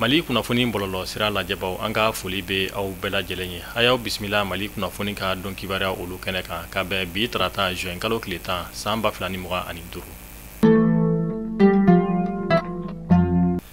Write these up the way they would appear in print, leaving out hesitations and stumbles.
Mali kunnafoni bɔlɔlɔ sira lajɛbaw an ka foli be aw bɛɛ lajɛlen ye. A y'aw bisimila Mali kunnafoni ka dɔn kibaruya olu kɛnɛ kan ka bɛn bi tarata juin kalo tile 10 san 2025.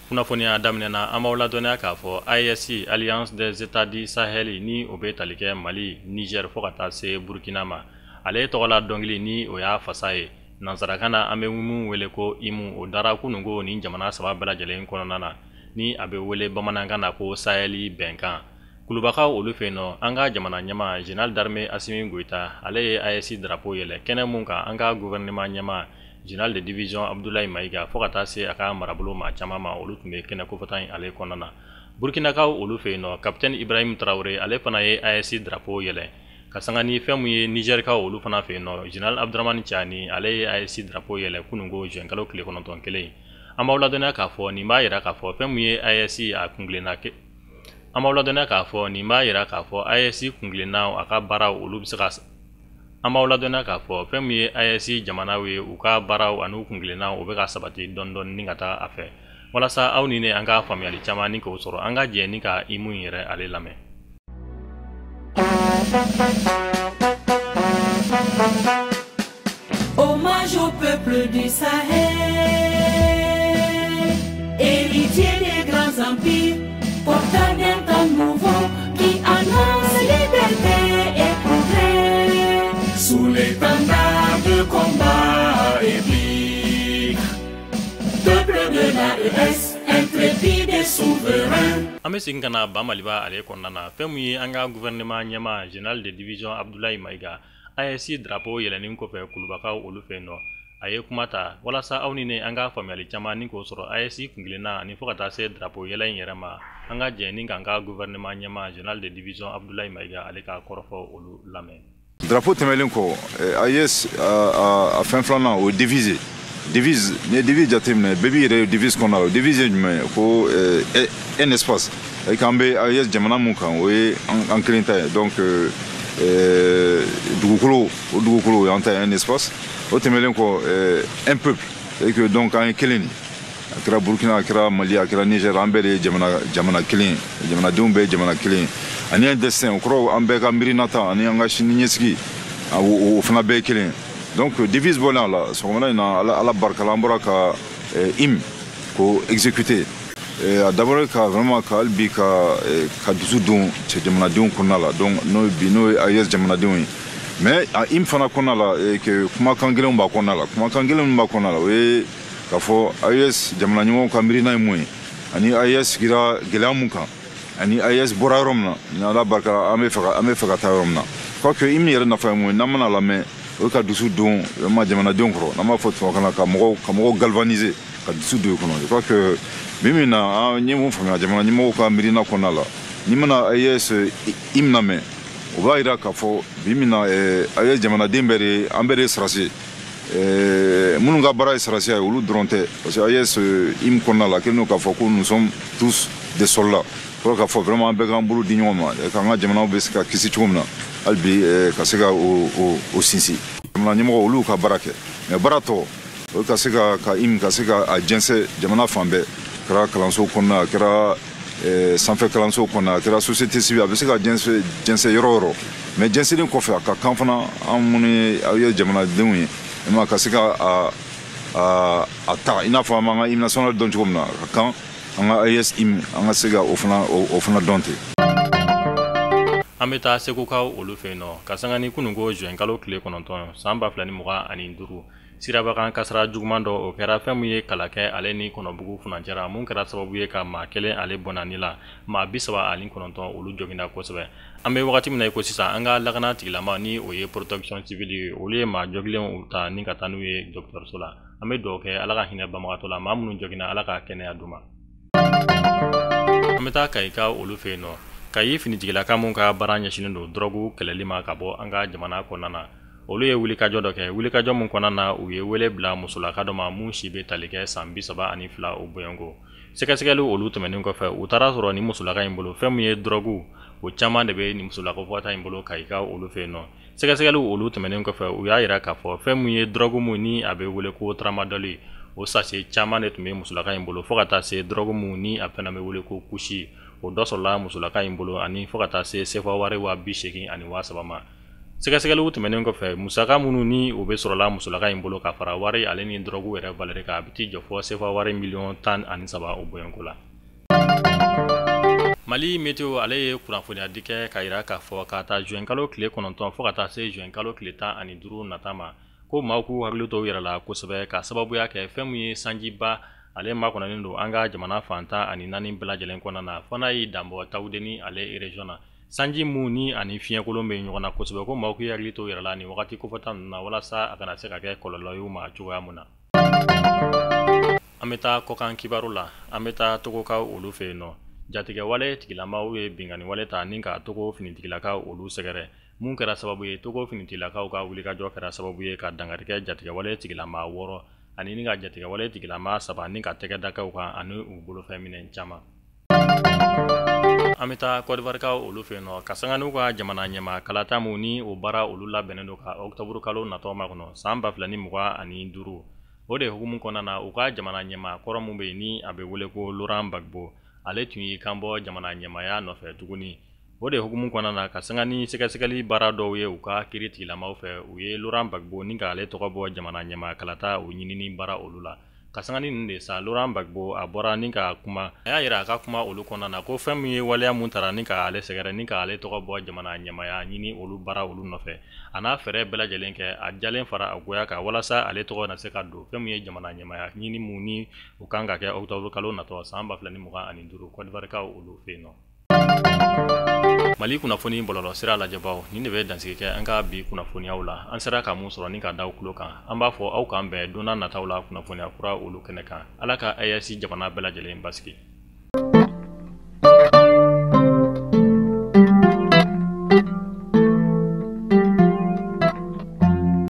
Kunnafoniya daminɛna an b'aw ladɔnniya k'a fɔ AES Alliance des États du Sahel ni o be tali kɛ Mali, Niger fo ka taa se Burkina ma. Ale tɔgɔla dɔnkili ni o y'a fasa ye. Nansarakan na an bɛ mun wele ko IMU o dara kununko ni jamana saba bɛɛ lajɛlen kɔnɔna na. Ni a bɛ wele bamanankan na ko Saheli bɛnkan. Kulubakaw olu fɛ yen nɔ an ka jamana ɲɛma Général d'armée Assimi Goïta ale ye AES drapeau yɛlɛ kɛnɛ mun kan an ka gouvernement ɲɛma Général de division Abdoulaye Maïga fo ka taa se a ka marabolo maa caman ma olu tun bɛ kɛnɛ kofɔta in ale kɔnɔna na. Burkinakaw olu fɛ yen nɔ Capitaine Ibrahim Traoré ale fana ye AES drapeau yɛlɛ. Ka sanga ni fɛn mun ye Nigerkaw olu fana fɛ yen nɔ Général Abdramane Tiani ale ye AES drapeau yɛlɛ kununko juin kalo tile 9 kelen. An b'aw ladɔnniya k'a fɔ nin b'a yira k'a fɔ fɛn mun ye AES a kungilenna an b'aw ladɔnniya k'a fɔ nin b'a yira k'a fɔ AES kungilenna a ka baaraw olu bɛ se ka an b'aw ladɔnniya k'a fɔ fɛn mun ye AES jamanaw ye u ka baaraw an'u kungilenna o bɛ ka sabati dɔɔni ni ka taa a fɛ walasa aw ni ne an ka faamuyali caman ni k'o sɔrɔ an ka jɛ ni ka IMU yɛrɛ ale lamɛn. Hommage au peuple du Sahel, héritier des grands empires, porteur d'un temps nouveau qui annonce liberté et progrès. Sous l'étendard de combat épique, peuple de l'AES, intrépide et souverain. An bɛ segin ka na ba Maliba ale kɔnɔna na fɛn mun ye an ka gouvernement ɲɛma Général de division Abdoulaye Maïga AES drapeau yɛlɛnin kɔfɛ kulubakaw olu fɛ yen nɔ a ye kuma ta walasa aw ni ne an ka faamuyali caman ni k'o sɔrɔ AES kungilenna ani fo ka taa se drapeau yɛlɛ in yɛrɛ ma an ka jɛ ni k'an ka gouvernement ɲɛma Général de division Abdoulaye Maïga ale ka kɔrɔfɔ olu lamɛn. Drapeau tɛmɛlen kɔ AES a fɛn filanan o devise ni ye devise jateminɛ bɛɛ b'i yɛrɛ devise kɔnɔna la o devise ye jumɛn ye ko un espace k'an bɛ AES jamana mun kan o ye an kelen ta ye donc dugukolo o dugukolo o y'an ta ye un espace o tɛmɛlen kɔ un peuple c'est que donc an ye kelen de a kɛra Burkina a kɛra Mali a kɛra Niger an bɛɛ de ye jamana kelen jamanadenw bɛɛ ye jamana kelen ani un destin o kɔrɔ an bɛɛ ka miirinata ani an ka sini ɲɛsigi o fana bɛɛ ye kelen donc devise bɔlen a la sɔgɔmada in na ala barika la an bɔra ka hymne ko exécuter a dabɔra ka vraiment ka hali bi ka dusu don cɛ jamanadenw kɔnɔna la donc n'o ye AES jamanadenw ye mais a hymne fana kɔnɔna la kumakan gɛlɛnw b'a kɔnɔna la kumakan gɛlɛn min b'a kɔnɔna la o ye k'a fɔ AES jamana ɲɛmɔgɔw ka miirina ye mun ye ani AES sigira gɛlɛya mun kan ani AES bɔra yɔrɔ min na ni ala barika la an bɛ fɛ ka taa yɔrɔ min na quoique hymne yɛrɛ nafa ye mun ye n'an mana lamɛn o ye ka dusu don jamanadenw kɔrɔ n'an b'a fɔ tubabukan na ka mɔgɔw galvaniser ka dusu don u kɔnɔ je crois que bi min na an ye mun faamuya jamana ɲɛmɔgɔw ka miirina kɔnɔna la ni mana AES hymne lamɛn o b'a yira k'a fɔ bi min na AES jamanaden bɛɛ de an bɛɛ de ye sarasi minnu ka baara ye sarasiya ye olu dɔrɔn tɛ parce que AES hymne kɔnɔna la kelen don k'a fɔ ko nous sommes tous des soldats fɔlɔ k'a fɔ vraiment an bɛɛ k'an bolo di ɲɔgɔn ma k'an ka jamanaw bɛ se ka kisi cogo min na hali bi ka se ka o sinsin jamana ɲɛmɔgɔ olu ka baara kɛ mais baara tɔ o ye ka se ka hymne ka se ka a jɛnsɛ jamana fan bɛɛ kɛra kalanso kɔnɔna a kɛra sanfɛ kalanso kɔnɔna a kɛra société civile a bɛ se ka jɛnsɛ yɔrɔ o yɔrɔ mais jɛnsɛnlen kɔfɛ a ka kan fana an minnu ye aw ye jamanadenw ye ka se ka a ta i n'a fɔ an b'an ka hymne national dɔn cogo min na a ka kan an ka AES hymne an ka se ka o fana dɔn ten. An bɛ taa segukaw olu fɛ yen nɔ ka sanga ni kununko juin kalo tile 9 san 2025 sirabakan kasara juguman dɔ o kɛra fɛn mun ye kala kɛ ale ni kɔnɔbugu furancɛra mun kɛra sababu ye ka maa kelen ale bɔnani la maa 39 olu joginna kosɛbɛ an bɛ wagati min na ko sisan an ka lakana tigilama ni o ye protection civile ye olu ye maa jogilenw ta ni ka taa n'u ye dɔgɔtɔrɔso la an bɛ dugawu kɛ ala ka hinɛ banbagatɔ la maa minnu joginna ala ka kɛnɛya d'u ma. An bɛ taa Kayikaw olu fɛ yen nɔ Kayi finitigilaka mun ka baara ɲɛsinnen don drogue kɛlɛli ma ka bɔ an ka jamana kɔnɔna na olu ye wulikajɔ dɔ kɛ wulikajɔ mun kɔnɔna na u ye wele bila musolaka dɔ ma mun si bɛ tali kɛ san 32 o bɔɲɔnko sɛgɛsɛgɛliw olu tɛmɛnen kɔfɛ u taara sɔrɔ ni musolaka in bolo fɛn mun ye drogue o caman de bɛ ni musolaka fɔta in bolo Kayikaw olu fɛ yen nɔ sɛgɛsɛgɛliw olu tɛmɛnen kɔfɛ u y'a yira k'a fɔ fɛn mun ye drogue mun ni a bɛ wele ko tramadol o sase caman de tun bɛ musolaka in bolo fo ka taa se drogue mun ni a fɛnɛ bɛ wele ko kusi o dɔ sɔrɔla musolaka in bolo ani fo ka taa se CFA wari 80,000 ani 3,000 ma. Sɛgɛsɛgɛliw tɛmɛnen kɔfɛ musaka minnu ni o bɛ sɔrɔla musolaka in bolo ka fara wari ale ni drogue yɛrɛ valeur kan a bɛ t'i jɔ fɔ CFA wari $13,000,000 o bɔɲɔnko la. Mali météo ale ye kunnafoniya di kɛ ka yira k'a fɔ ka taa juin kalo tile 9 fo ka taa se juin kalo tile 15 nata ma ko maaw k'u hakili to u yɛrɛ la kosɛbɛ ka sababuya kɛ fɛn min ye sanjiba ale makɔnɔnen don an ka jamana fantan ani 4 bɛɛ lajɛlen kɔnɔna na fɔ n'a y'i danbɔ Tawudeni ale région na. Sanji mun ni ani fiɲɛkolon bɛ ɲɔgɔn na kosɛbɛ ko maaw k'u hakili to u yɛrɛ la ni wagati kofɔta ninnu na walasa a kana se ka kɛ kɔlɔlɔ ye u ma cogoya mun na. An bɛ taa kɔkan kibaru la an bɛ taa Togokaw olu fɛ yen nɔ. Jatigɛ wale tigilamaw ye bingani wale ta ni ka Togo finitigilakaw olu sɛgɛrɛ mun kɛra sababu ye Togo finitigilakaw ka wulikajɔ kɛra sababu ye ka dankari kɛ jatigɛ wale tigilama 6 ani ni ka jatigɛ wale tigilama 7 ni ka tɛgɛ da kan ani u bolofɛn minɛ caman. An bɛ taa Côte d'Ivoire olu fɛ yen nɔ ka sanga n'u ka jamana ɲɛma kalata mun ni o baara olu labɛnnen don ka octobre kalo natɔ makɔnɔ san 2025 o de hukumu kɔnɔna na u ka jamana ɲɛma kɔrɔ mun bɛ yen ni a bɛ wele ko Laurent Gbagbo ale tun y'i kanbɔ jamana ɲɛmaya nɔfɛ tuguni o de hukumu kɔnɔna na ka sanga ni sɛgɛsɛgɛli baara dɔw ye u ka kiiri tigilamaw fɛ u ye Laurent Gbagbo ni ka ale tɔgɔ bɔ jamana ɲɛma kalata o ɲinini baara olu la ka sanga ni nin de sa Laurent Gbagbo a bɔra ni ka kuma a y'a yira a ka kuma olu kɔnɔna na ko fɛn min ye waleya mun tara ni ka ale sɛgɛrɛ ni ka ale tɔgɔ bɔ jamana ɲɛmaya ɲini olu baara olu nɔfɛ a n'a fɛɛrɛ bɛɛ lajɛlen kɛ a jalen fara a goya kan walasa ale tɔgɔ na se ka don fɛn min ye jamana ɲɛmaya ɲini mun ni u kan ka kɛ octobre kalo natɔ san 2025 Côte d'Ivoire olu fɛ yen nɔ. Mali kunnafoni bɔlɔlɔ sira lajɛbaw nin de bɛ dansigi kɛ an ka bi kunnafoniyaw la an sera ka mun sɔrɔ ni ka da u tulo kan an b'a fɔ aw k'an bɛn donna nataw la kunnafoniya kura olu kɛnɛ kan ala ka AES jamana bɛɛ lajɛlen basigi.